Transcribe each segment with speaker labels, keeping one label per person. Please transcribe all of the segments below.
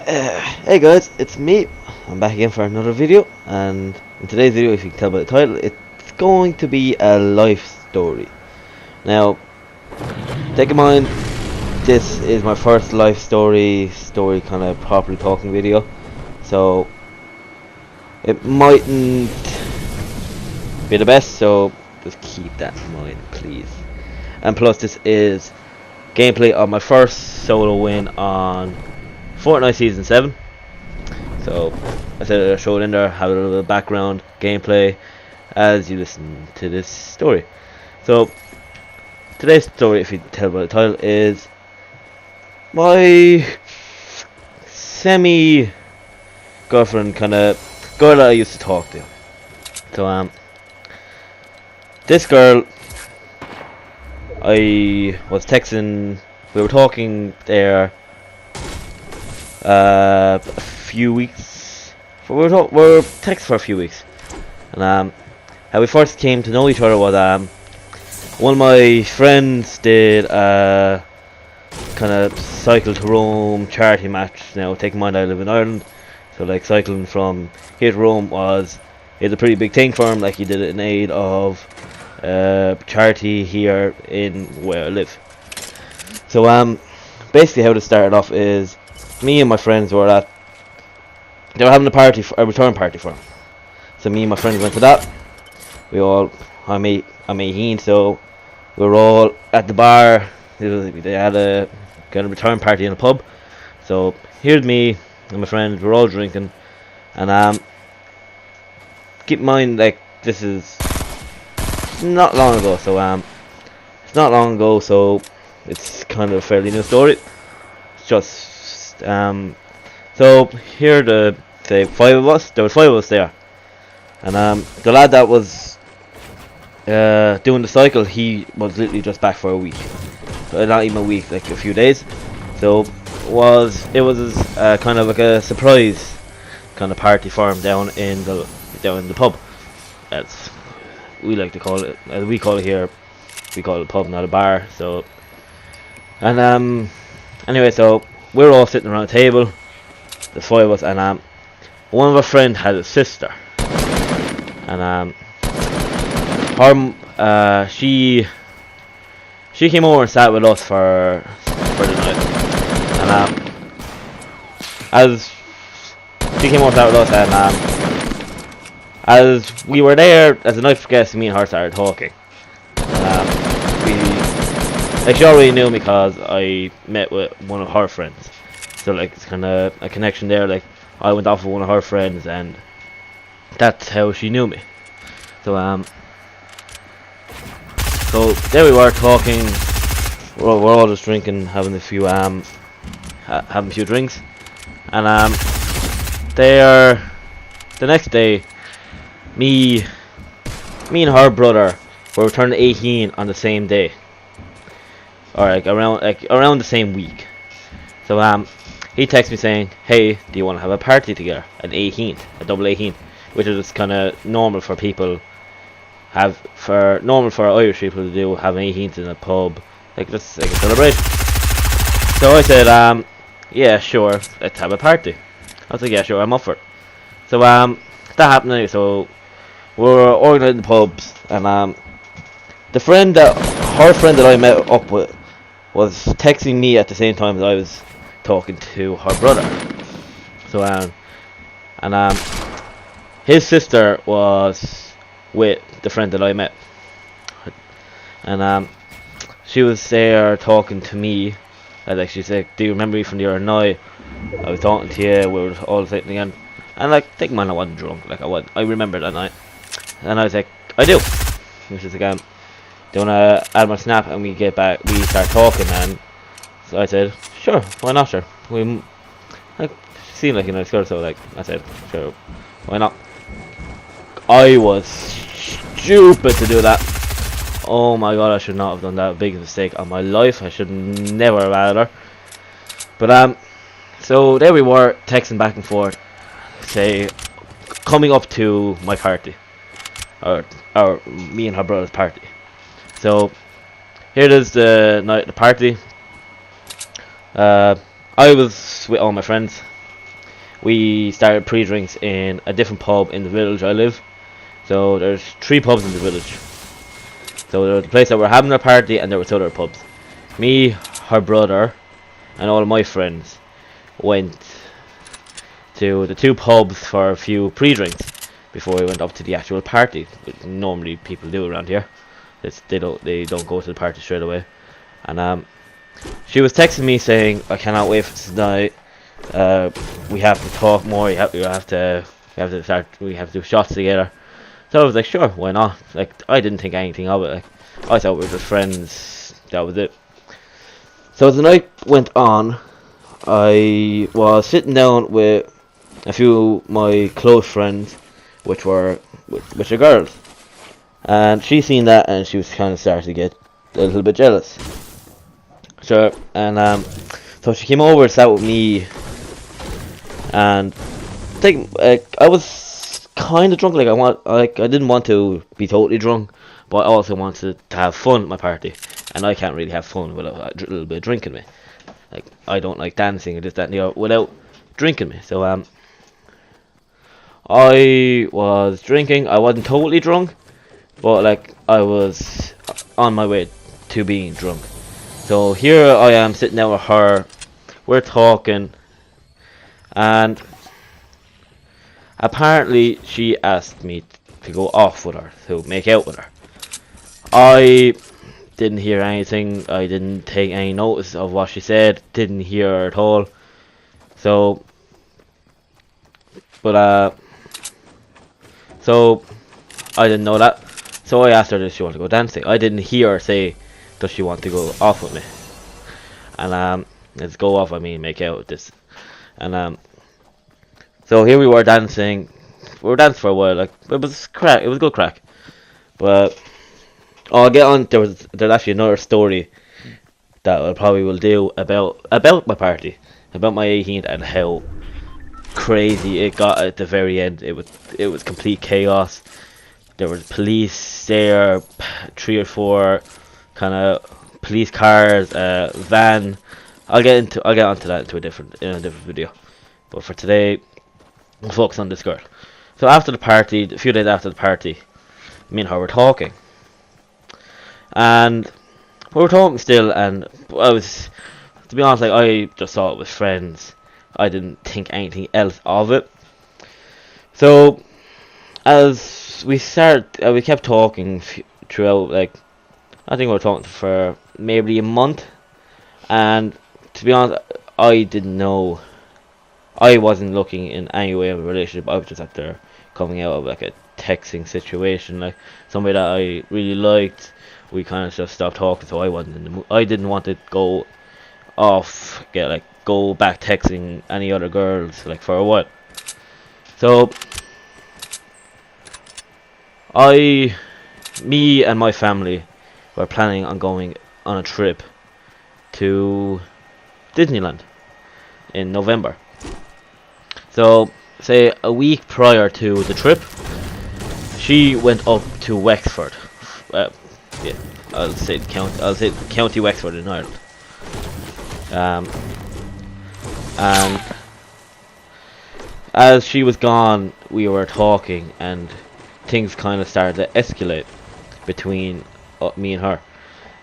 Speaker 1: Hey guys, it's me. I'm back again for another video, and in today's video, if you can tell by the title, it's going to be a life story. Now, take in mind, this is my first life story kind of properly talking video, so it mightn't be the best, so just keep that in mind, please. And plus, this is gameplay of my first solo win on Fortnite Season 7. So, I said I showed in there, have a little background gameplay as you listen to this story. So, today's story, if you can tell by the title, is my semi-girlfriend, kind of girl that I used to talk to. So, this girl, I was texting, we were talking there a few weeks, we were texting for a few weeks, and how we first came to know each other was one of my friends did a kind of cycle to Rome charity match. Now, take in mind I live in Ireland, so like cycling from here to Rome is a pretty big thing for him. Like, he did it in aid of charity here in where I live. So basically how this started off is me and my friends they were having a return party for him. So me and my friends went to that. I'm 18, so we were all at the bar. They had a kind of return party in a pub. So here's me and my friends, we're all drinking, and keep in mind, like, this is not long ago, so it's not long ago, so it's kind of a fairly new story. It's just so here the five of us. There were 5 of us there, and the lad that was doing the cycle, he was literally just back for a week. So not even a week, like a few days. So it was kind of like a surprise kind of party for him down in the pub, as we like to call it. As we call it here, we call it a pub, not a bar. So, and anyway, so we're all sitting around a table, the 5 of us, and one of our friends had a sister, and she came over and sat with us for the night, and as she came over and sat with us, and as we were there as a night guest, me and her started talking. She already knew me because I met with one of her friends, so like it's kind of a connection there. Like, I went off with one of her friends, and that's how she knew me. So so there we were talking. We're all just drinking, having a few having a few drinks, and the next day, me and her brother were turning 18 on the same day, or around the same week. So he texted me saying, "Hey, do you want to have a party together? An 18th, a double 18th," which is kind of normal for people normal for Irish people to do, have an 18th in a pub, like just like a celebration. So I said, yeah, sure, let's have a party. I was like, yeah, sure, I'm up for it. So that happened anyway. So we were organising the pubs, and her friend that I met up with was texting me at the same time as I was talking to her brother. So and his sister was with the friend that I met, and she was there talking to me. Like, she said, "Do you remember me from the other night? I was talking to you. We were all sitting again." And like, think, man, I wasn't drunk. Like, I remember that night, and I was like, "I do." And she's like, "Do you wanna add my snap and we start talking?" And so I said, "Sure, why not, sure." We like seemed like a nice girl, so like I said, "Sure, why not?" I was stupid to do that. Oh my god, I should not have done that. Big mistake on my life. I should never have added her. But so there we were, texting back and forth, say, coming up to my party, or me and her brother's party. So here it is, the night of the party. I was with all my friends, we started pre-drinks in a different pub in the village I live. So there's 3 pubs in the village. So there was the place that we're having our party, and there was other pubs. Me, her brother, and all of my friends went to the 2 pubs for a few pre-drinks before we went up to the actual party, which normally people do around here. They don't go to the party straight away. And she was texting me saying, "I cannot wait for tonight. We have to talk more. We have to do shots together." So I was like, "Sure, why not?" Like, I didn't think anything of it. Like, I thought we were just friends. That was it. So as the night went on, I was sitting down with a few of my close friends, which are girls, and she seen that, and she was kind of starting to get a little bit jealous. Sure, and so she came over and sat with me, and I was kind of drunk. I didn't want to be totally drunk, but I also wanted to have fun at my party, and I can't really have fun without a little bit of drinking me. Like, I don't like dancing and this, that, and the other without drinking me. So I was drinking. I wasn't totally drunk, but like, I was on my way to being drunk. So here I am sitting down with her. We're talking, and apparently she asked me to go off with her, to make out with her. I didn't hear anything. I didn't take any notice of what she said. Didn't hear her at all. So, so I didn't know that. So I asked her, does she want to go dancing? I didn't hear her say, does she want to go off with me? And let's go off, I mean make out with this. And so here we were dancing. We were dancing for a while. Like, it was crack. It was good crack. But I'll get on. There's actually another story that I probably will do about my party, about my 18th, and how crazy it got at the very end. It was complete chaos. There was police there, 3 or 4 kind of police cars, van. I'll get onto that in a different video. But for today, we'll focus on this girl. So after the party, a few days after the party, me and her were talking, and we were talking still. And I was, to be honest, like, I just thought it was friends. I didn't think anything else of it. So as we started, we kept talking throughout. Like, I think we were talking for maybe a month, and to be honest, I didn't know. I wasn't looking in any way of a relationship. I was just after coming out of like a texting situation, like somebody that I really liked. We kind of just stopped talking, so I wasn't in the mood. I didn't want to go off, go back texting any other girls like for a while. So me and my family were planning on going on a trip to Disneyland in November. So, say a week prior to the trip, she went up to Wexford. Yeah, I'll say County Wexford in Ireland. And as she was gone, we were talking, and things kind of started to escalate between me and her.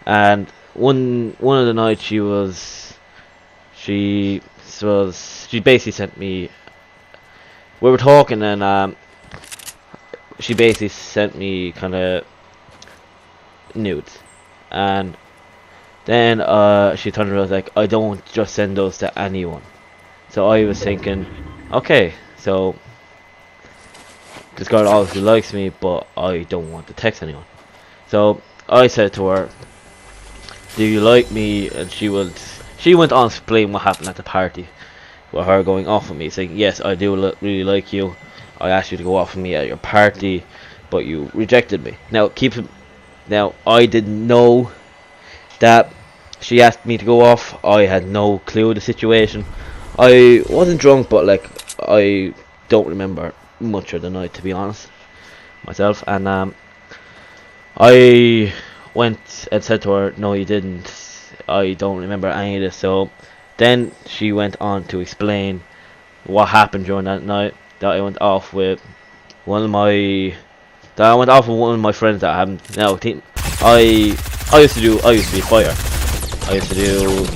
Speaker 1: And one of the nights she basically sent me. We were talking, and she basically sent me kind of nudes, and then she turned around and was like, "I don't just send those to anyone." So I was thinking, okay, so this girl obviously likes me, but I don't want to text anyone. So I said to her, "Do you like me?" And she went on to explain what happened at the party, with her going off with me, saying, "Yes, I do really like you. I asked you to go off with me at your party, but you rejected me." Now I didn't know that she asked me to go off. I had no clue the situation. I wasn't drunk, but like, I don't remember much of the night, to be honest, myself. And I went and said to her, "No, you didn't. I don't remember any of this." So then she went on to explain what happened during that night. That I went off with one of my that I went off with one of my friends that I haven't now. I used to be a fighter. I used to do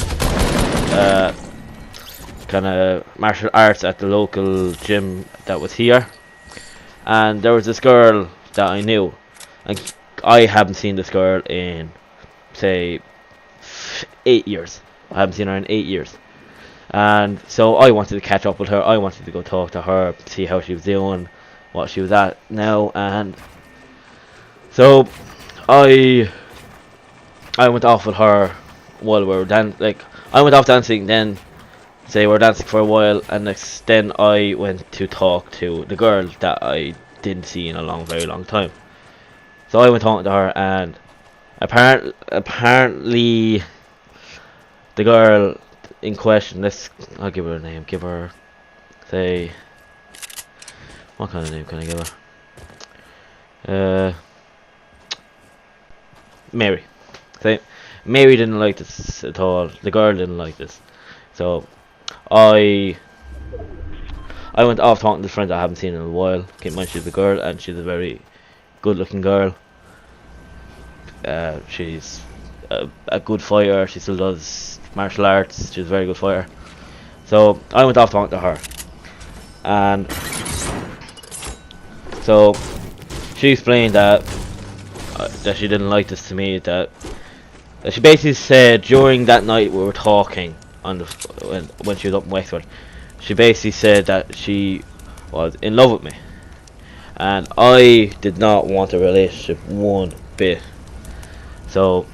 Speaker 1: kind of martial arts at the local gym that was here, and there was this girl that I knew, and I haven't seen this girl in say 8 years. I haven't seen her in 8 years. And so I wanted to catch up with her. I wanted to go talk to her, see how she was doing, what she was at now. And so I went off with her while we were I went off dancing. Then say we were dancing for a while, and then I went to talk to the girl that I didn't see in a very long time. So I went talking to her, and apparently the girl in question, I'll give her a name. Give her, say, what kind of name can I give her? Mary. Say, Mary didn't like this at all. The girl didn't like this. So, I went off talking to a friend I haven't seen in a while. Keep in mind she's a girl, and she's a very good-looking girl. She's a good fighter. She still does martial arts. She's a very good fighter. So I went off talking to her, and so she explained that she didn't like this to me. That she basically said during that night we were talking on when she was up in Wexford. She basically said that she was in love with me, and I did not want a relationship one bit. So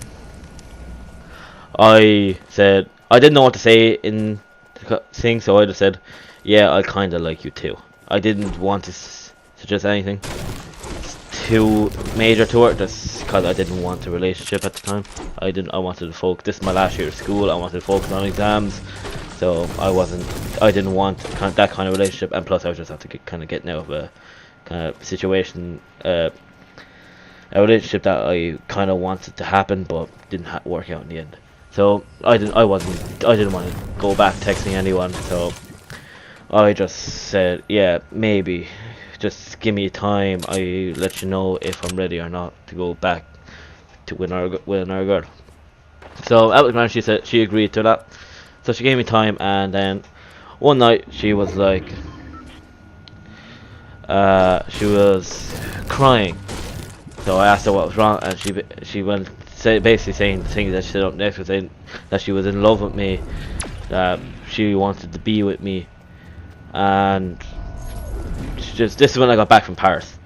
Speaker 1: I said I didn't know what to say in the thing, so I just said, "Yeah, I kind of like you too." I didn't want to suggest anything too major to her, just because I didn't want a relationship at the time. I wanted to focus. This is my last year of school. I wanted to focus on exams, so I didn't want that kind of relationship. And plus, I was just have to getting out of a kind of situation. A relationship that I kind of wanted to happen, but didn't work out in the end. So I didn't want to go back texting anyone. So I just said, yeah, maybe, just give me time. I let you know if I'm ready or not to go back to with another girl. So at the time she said she agreed to that. So she gave me time, and then one night she was like, she was crying. So I asked her what was wrong, and she went basically saying the things that she said up next, was saying that she was in love with me, that she wanted to be with me, and this is when I got back from Paris.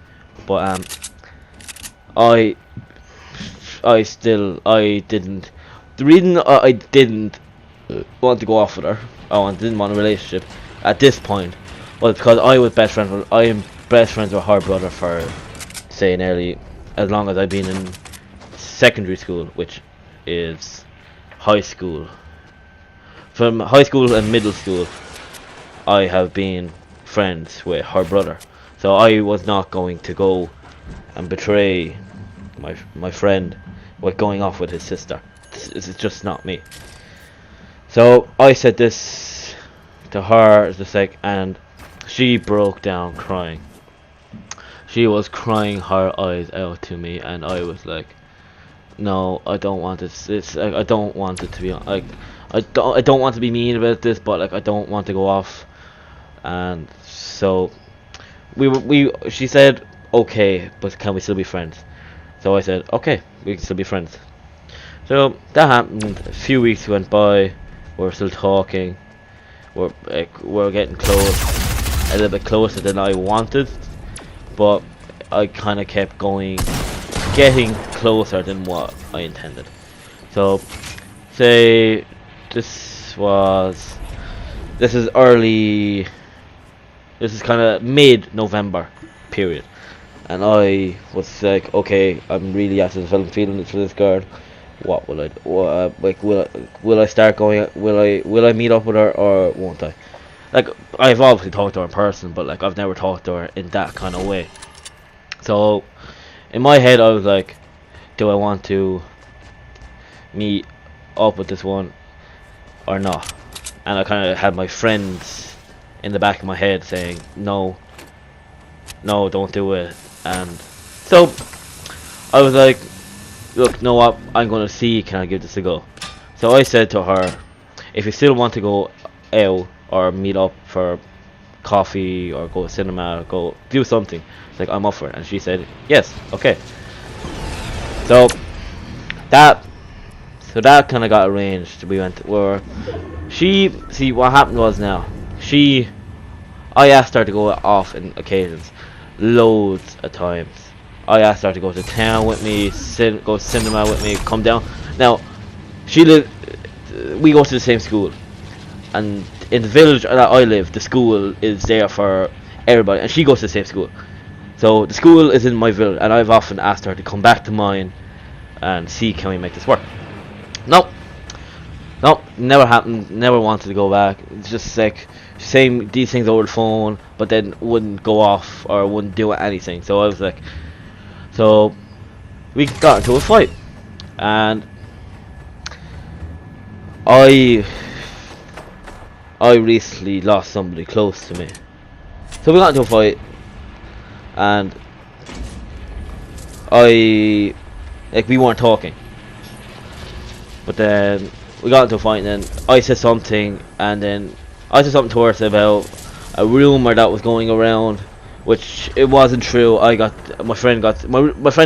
Speaker 1: But I didn't. The reason I didn't want to go off with her, didn't want a relationship at this point, was because I am best friends with her brother for say as long as I've been in secondary school, which is high school. From high school and middle school, I have been friends with her brother. So I was not going to go and betray my friend with going off with his sister. This is just not me. So I said this to her, and she broke down crying. She was crying her eyes out to me, and I was like, "No, I don't want this. I don't want it to be like, I don't want to be mean about this, but like I don't want to go off." And so she said, "Okay, but can we still be friends?" So I said, "Okay, we can still be friends." So that happened. A few weeks went by. We're still talking. We're getting close, a little bit closer than I wanted. But I kind of kept getting closer than what I intended. So, say this is kind of mid-November period, and I was like, okay, I'm really after developing feelings for this girl. What will I do? Will I start going? Will I meet up with her, or won't I? Like, I've obviously talked to her in person, but like I've never talked to her in that kind of way. So in my head I was like, do I want to meet up with this one or not? And I kind of had my friends in the back of my head saying, no, no, don't do it. And so I was like, look, know what, I'm going to see, can I give this a go? So I said to her, if you still want to go out or meet up for coffee or go to cinema or go do something, like, I'm up for it. And she said, yes, okay. So that kind of got arranged. We went where see what happened was, now I asked her to go off in occasions, loads of times. I asked her to go to town with me, go cinema with me, come down. Now we go to the same school, and in the village that I live, the school is there for everybody, and she goes to the same school. So the school is in my village, and I've often asked her to come back to mine and see, can we make this work. Nope, never happened. Never wanted to go back. It's just like saying these things over the phone, but then wouldn't go off or wouldn't do anything. So I was like, so we got into a fight, and I recently lost somebody close to me. So we got into a fight, and we weren't talking. But then we got into a fight, and then I said something, and then I said something to her about a rumor that was going around, which it wasn't true. My friend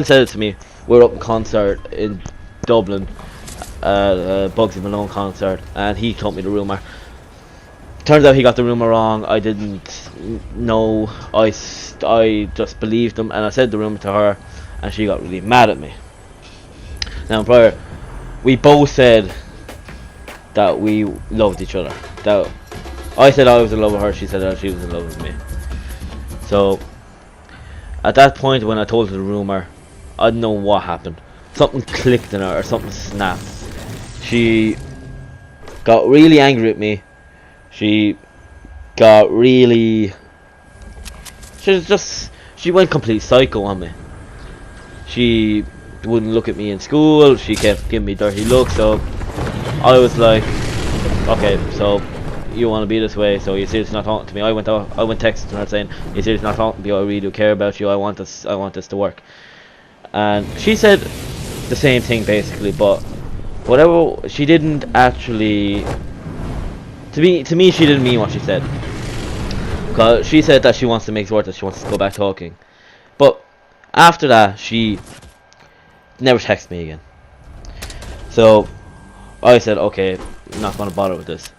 Speaker 1: said it to me. We were up in concert in Dublin, Bugsy Malone concert, and he told me the rumor. Turns out he got the rumor wrong. I didn't know. I just believed him, and I said the rumor to her, and she got really mad at me. Now prior, we both said that we loved each other. That I said I was in love with her, she said that she was in love with me. So at that point, when I told her the rumor, I didn't know what happened. Something clicked in her, or something snapped. She got really angry at me. She went complete psycho on me. She wouldn't look at me in school. She kept giving me dirty looks. So I was like, okay, so you want to be this way, so you're seriously not talking to me. I went texting her saying, you're seriously not talking to me, I really do care about you, I want this to work. And she said the same thing basically, but whatever, she didn't actually, to me she didn't mean what she said. Because she said that she wants to make it work, that she wants to go back talking. But after that, she never texted me again. So I said, okay, I'm not going to bother with this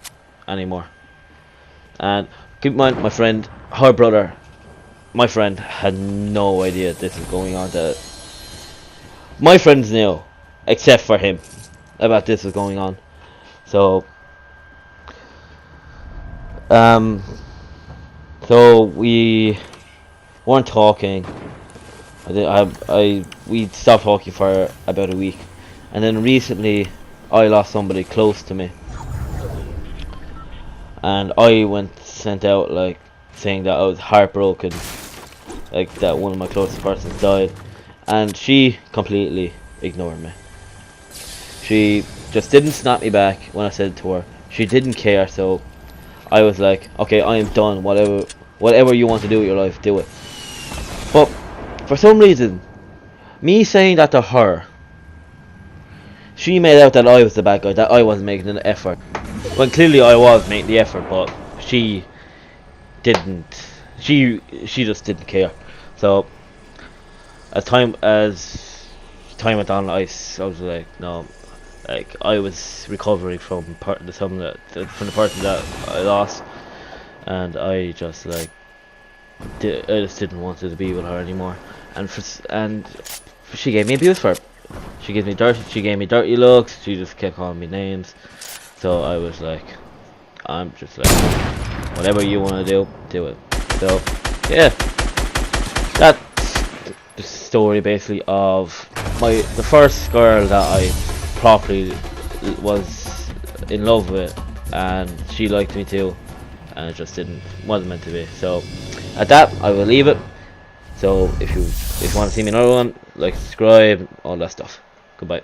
Speaker 1: anymore. And keep in mind, my friend, her brother, my friend had no idea this was going on. That my friends knew, except for him, about this was going on. So so we weren't talking. We stopped talking for about a week, and then recently I lost somebody close to me, and I sent out like saying that I was heartbroken, like that one of my closest persons died, and she completely ignored me. She just didn't snap me back when I said it to her. She didn't care. So I was like, okay, I am done. Whatever you want to do with your life, do it. But for some reason, me saying that to her, she made out that I was the bad guy, that I wasn't making an effort. When clearly I was making the effort, but she didn't. She just didn't care. So as time went on, I was like, no, like I was recovering from the person that I lost, and I just like I just didn't want to be with her anymore. And she gave me abuse for it. She gave me dirty looks. She just kept calling me names. So I was like, I'm just like, whatever you want to do it. So yeah, that's the story basically of the first girl that I properly was in love with, and she liked me too, and it just wasn't meant to be. So at that, I will leave it. So if you want to see me another one, like, subscribe, all that stuff. Goodbye.